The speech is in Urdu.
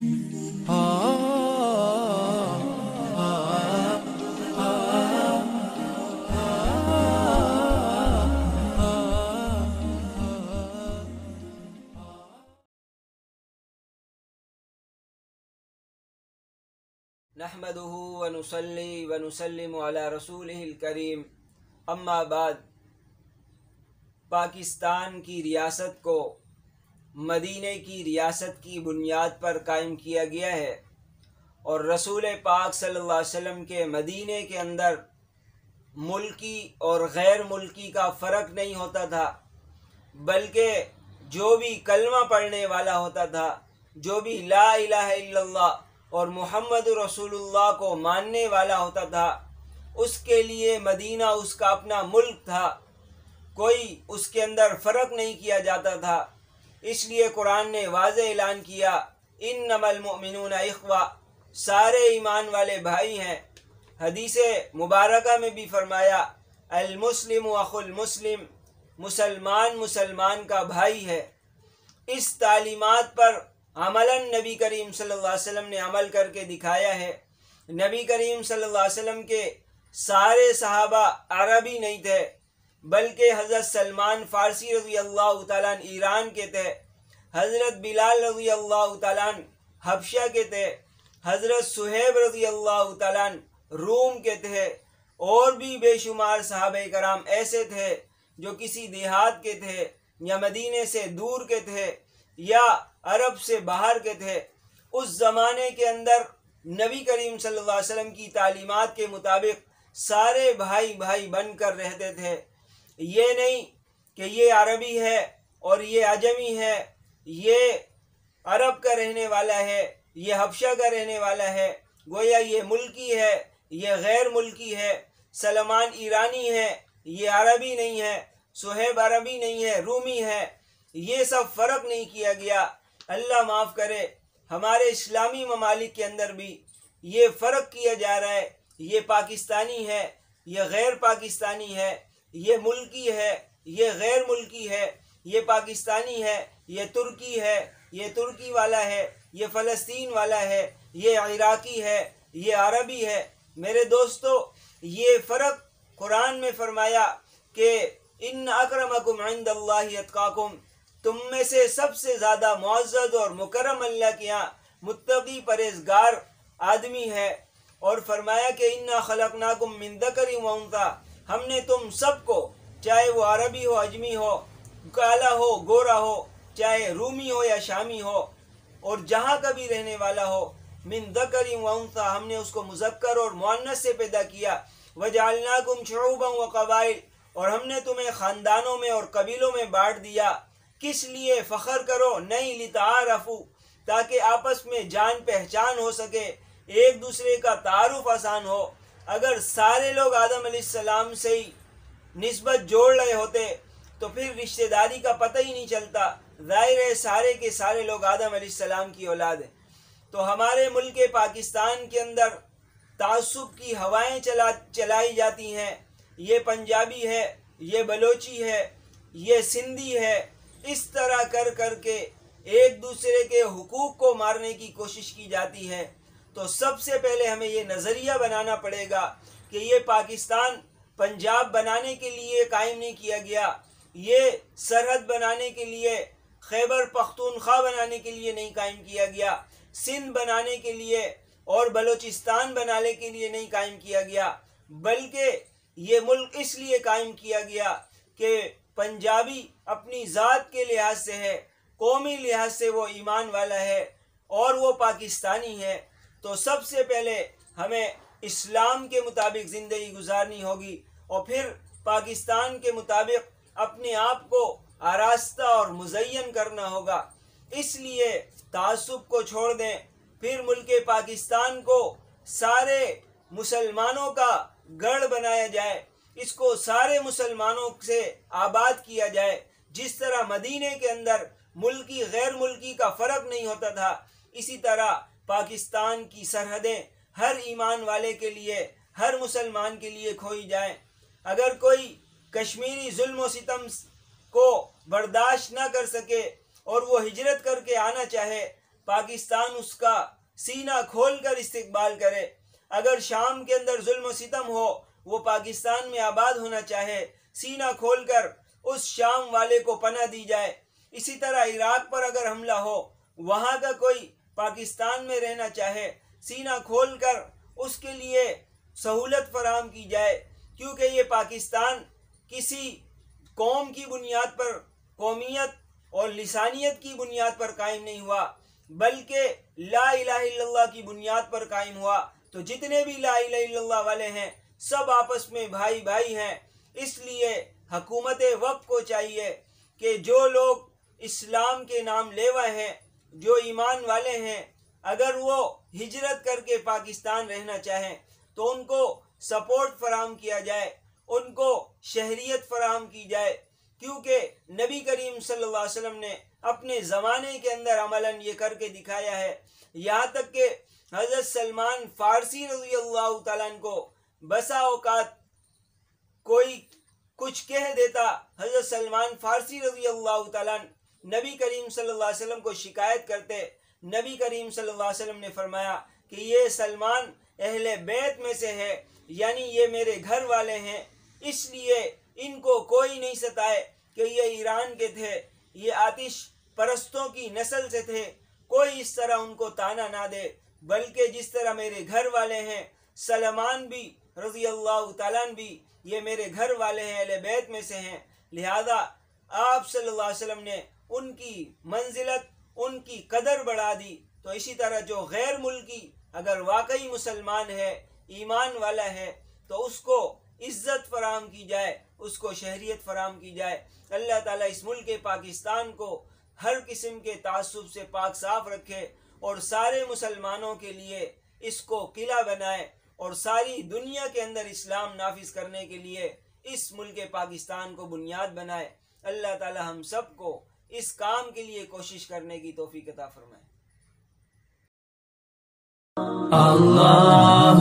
نحمده ونصلي ونسلم على رسوله الکریم، اما بعد۔ پاکستان کی ریاست کو مدینہ کی ریاست کی بنیاد پر قائم کیا گیا ہے، اور رسول پاک صلی اللہ علیہ وسلم کے مدینہ کے اندر ملکی اور غیر ملکی کا فرق نہیں ہوتا تھا، بلکہ جو بھی کلمہ پڑھنے والا ہوتا تھا، جو بھی لا الہ الا اللہ اور محمد رسول اللہ کو ماننے والا ہوتا تھا، اس کے لیے مدینہ اس کا اپنا ملک تھا، کوئی اس کے اندر فرق نہیں کیا جاتا تھا۔ اس لیے قرآن نے واضح اعلان کیا، انما المؤمنون اخوہ، سارے ایمان والے بھائی ہیں۔ حدیث مبارکہ میں بھی فرمایا، المسلم اخو المسلم، مسلمان مسلمان کا بھائی ہے۔ اس تعلیمات پر عملاً نبی کریم صلی اللہ علیہ وسلم نے عمل کر کے دکھایا ہے۔ نبی کریم صلی اللہ علیہ وسلم کے سارے صحابہ عربی نہیں تھے، بلکہ حضرت سلمان فارسی رضی اللہ تعالیٰ عنہ ایران کے تھے، حضرت بلال رضی اللہ تعالیٰ عنہ حبشہ کے تھے، حضرت صہیب رضی اللہ تعالیٰ عنہ روم کے تھے، اور بھی بے شمار صحابہ کرام ایسے تھے جو کسی دیہات کے تھے، یا مدینے سے دور کے تھے، یا عرب سے باہر کے تھے۔ اس زمانے کے اندر نبی کریم صلی اللہ علیہ وسلم کی تعلیمات کے مطابق سارے بھائی بھائی بن کر رہتے تھے۔ یہ نہیں کہ یہ عربی ہے اور یہ عجمی ہے، یہ عرب کا رہنے والا ہے، یہ حبشہ کا رہنے والا ہے، گویا یہ ملکی ہے، یہ غیر ملکی ہے، سلمان ایرانی ہے، یہ عربی نہیں ہے، صہیب عربی نہیں ہے، رومی ہے۔ یہ سب فرق نہیں کیا گیا۔ اللہ معاف کرے، ہمارے اسلامی ممالک کے اندر بھی یہ فرق کیا جا رہا ہے، یہ پاکستانی ہے، یہ غیر پاکستانی ہے، یہ ملکی ہے، یہ غیر ملکی ہے، یہ پاکستانی ہے، یہ ترکی ہے، یہ ترکی والا ہے، یہ فلسطین والا ہے، یہ عراقی ہے، یہ عربی ہے۔ میرے دوستو، یہ فرق قرآن میں فرمایا کہ ان اکرمکم عند اللہ اتقاکم، تم میں سے سب سے زیادہ معزز اور مکرم اللہ کے یہاں متقی پرہیزگار آدمی ہے، اور فرمایا کہ انا خلقناکم من ذکر و انثی، ہم نے تم سب کو، چاہے وہ عربی ہو، اجمی ہو، کالا ہو، گورا ہو، چاہے رومی ہو یا شامی ہو، اور جہاں کا بھی رہنے والا ہو، من ذکر و انثی، ہم نے اس کو مذکر اور مؤنث سے پیدا کیا، وجعلناکم شعوبا و قبائل، اور ہم نے تمہیں خاندانوں میں اور قبیلوں میں بانٹ دیا۔ کس لیے؟ فخر کرو، نہیں لتعارفو، تاکہ آپس میں جان پہچان ہو سکے، ایک دوسرے کا تعارف آسان ہو۔ اگر سارے لوگ آدم علیہ السلام سے ہی نسبت جوڑ رہے ہوتے تو پھر رشتہ داری کا پتہ ہی نہیں چلتا۔ ظاہر ہے سارے کے سارے لوگ آدم علیہ السلام کی اولاد ہیں۔ تو ہمارے ملک پاکستان کے اندر تعصب کی ہوائیں چلائی جاتی ہیں، یہ پنجابی ہے، یہ بلوچی ہے، یہ سندھی ہے، اس طرح کر کر کے ایک دوسرے کے حقوق کو مارنے کی کوشش کی جاتی ہے۔ تو سب سے پہلے ہمیں یہ نظریہ بنانا پڑے گا کہ یہ پاکستان پنجاب بنانے کے لیے قائم نہیں کیا گیا، یہ سرحد بنانے کے لیے، خیبر پختونخوا بنانے کے لیے نہیں قائم کیا گیا، سندھ بنانے کے لیے اور بلوچستان بنانے کے لیے نہیں قائم کیا گیا، بلکہ یہ ملک اس لیے قائم کیا گیا کہ پنجابی اپنی ذات کے لحاظ سے ہے، قومی لحاظ سے وہ ایمان والا ہے اور وہ پاکستانی ہے۔ تو سب سے پہلے ہمیں اسلام کے مطابق زندگی گزارنی ہوگی، اور پھر پاکستان کے مطابق اپنے آپ کو آراستہ اور مزین کرنا ہوگا۔ اس لیے تعصب کو چھوڑ دیں، پھر ملک پاکستان کو سارے مسلمانوں کا گڑھ بنایا جائے، اس کو سارے مسلمانوں سے آباد کیا جائے۔ جس طرح مدینے کے اندر ملکی غیر ملکی کا فرق نہیں ہوتا تھا، اسی طرح پاکستان کی سرحدیں ہر ایمان والے کے لیے، ہر مسلمان کے لیے کھوئی جائیں۔ اگر کوئی کشمیری ظلم و ستم کو برداشت نہ کر سکے اور وہ ہجرت کر کے آنا چاہے پاکستان اس کا سینہ کھول کر استقبال کرے۔ اگر شام کے اندر ظلم و ستم ہو، وہ پاکستان میں آباد ہونا چاہے، سینہ کھول کر اس شام والے کو پناہ دی جائے۔ اسی طرح عراق پر اگر حملہ ہو، وہاں کا کوئی پاکستان میں رہنا چاہے، سینہ کھول کر اس کے لیے سہولت فراہم کی جائے، کیونکہ یہ پاکستان کسی قوم کی بنیاد پر، قومیت اور لسانیت کی بنیاد پر قائم نہیں ہوا، بلکہ لا الہ الا اللہ کی بنیاد پر قائم ہوا۔ تو جتنے بھی لا الہ الا اللہ والے ہیں سب آپس میں بھائی بھائی ہیں۔ اس لیے حکومت وقت کو چاہیے کہ جو لوگ اسلام کے نام لیوا ہیں، جو ایمان والے ہیں، اگر وہ ہجرت کر کے پاکستان رہنا چاہیں تو ان کو سپورٹ فراہم کیا جائے، ان کو شہریت فراہم کی جائے، کیونکہ نبی کریم صلی اللہ علیہ وسلم نے اپنے زمانے کے اندر عملاً یہ کر کے دکھایا ہے۔ یہاں تک کہ حضرت سلمان فارسی رضی اللہ تعالیٰ عنہ کو بسا اوقات کوئی کچھ کہہ دیتا، حضرت سلمان فارسی رضی اللہ تعالیٰ عنہ نبی کریم صلی اللہ علیہ وسلم کو شکایت کرتے۔ نبی کریم صلی اللہ علیہ وسلم نے فرمایا کہ یہ سلمان اہل بیت میں سے ہے، یعنی یہ میرے گھر والے ہیں، اس لیے ان کو کوئی نہیں ستائے کہ یہ ایران کے تھے، یہ آتش پرستوں کی نسل سے تھے، کوئی اس طرح ان کو تانا نہ دے، بلکہ جس طرح میرے گھر والے ہیں، سلمان بھی رضی اللہ تعالیٰ عنہ بھی یہ میرے گھر والے ہیں، اہل بیت میں سے ہیں، لہذا آپ صلی اللہ علیہ وسلم نے ان کی منزلت، ان کی قدر بڑھا دی۔ تو اسی طرح جو غیر ملکی اگر واقعی مسلمان ہے، ایمان والا ہے، تو اس کو عزت فراہم کی جائے، اس کو شہریت فراہم کی جائے۔ اللہ تعالیٰ اس ملک پاکستان کو ہر قسم کے تعصب سے پاک صاف رکھے اور سارے مسلمانوں کے لیے اس کو قلعہ بنائے اور ساری دنیا کے اندر اسلام نافذ کرنے کے لیے اس ملک پاکستان کو بنیاد بنائے۔ اللہ تعالیٰ ہم سب کو اس کام کے لیے کوشش کرنے کی توفیق عطا فرمائے۔ اللہ